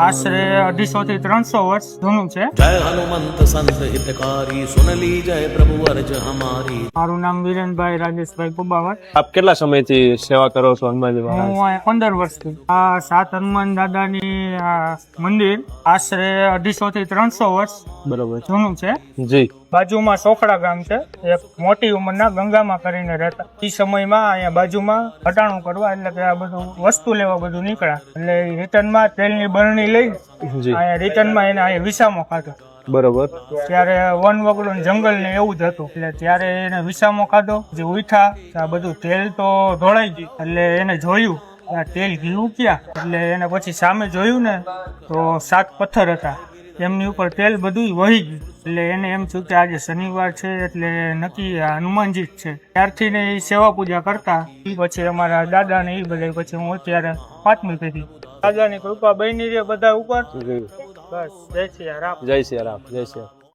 આશરે 250 થી 300 વર્ષ જૂનું છે। जय हनुमंत संत हितकारी सुन ली जय प्रभु अर्ज हमारी। મારું નામ વિરેનભાઈ રાજેશભાઈ કુબાવત। આપ કેટલા સમયથી સેવા કરો છો હનુમાનજી મહારાજ? હું અહીંયા 15 વર્ષથી આ 7 હનુમાન દાદાની આ મંદિર આશરે 250 થી 300 વર્ષ બરોબર જૂનું છે। જી બાજુમાં સોખડા ગામ છે, એક મોટી ઉંમરના ગંગામાં કરીને રહેતા। એ સમયમાં અહીંયા બાજુમાં હટાણું કરવા એટલે કે આ બધું વસ્તુ લેવા બધું નીકળ્યા, એટલે રિટર્નમાં તેલની બરણી લઈ જી અહીંયા રિટર્નમાં એને અહીંયા વિસામો ખાધો। બરોબર ત્યારે વન વગડું જંગલ ને એવું જ હતું, એટલે ત્યારે એને વિસામો ખાધો। જે ઉઠા આ બધું તેલ તો ઢોળાઈ ગયું, એટલે એને જોયું આ તેલ ગયું ક્યાં, એટલે એને પછી સામે જોયું ને તો 7 પથ્થર હતા, એમની ઉપર તેલ બધું વહી ગયું। એટલે એને એમ થયું કે આજે શનિવાર છે એટલે નક્કી આ હનુમાનજી જ છે। ત્યારથી ને એ સેવા પૂજા કરતા। એ પછી અમારા દાદા ને એ બધા, પછી હું અત્યારે 5મી પેઢી। દાદાની કૃપા બની રહે બધા ઉપર। બસ જય શ્રી રામ। જય શ્રી રામ, જય શ્રી રામ।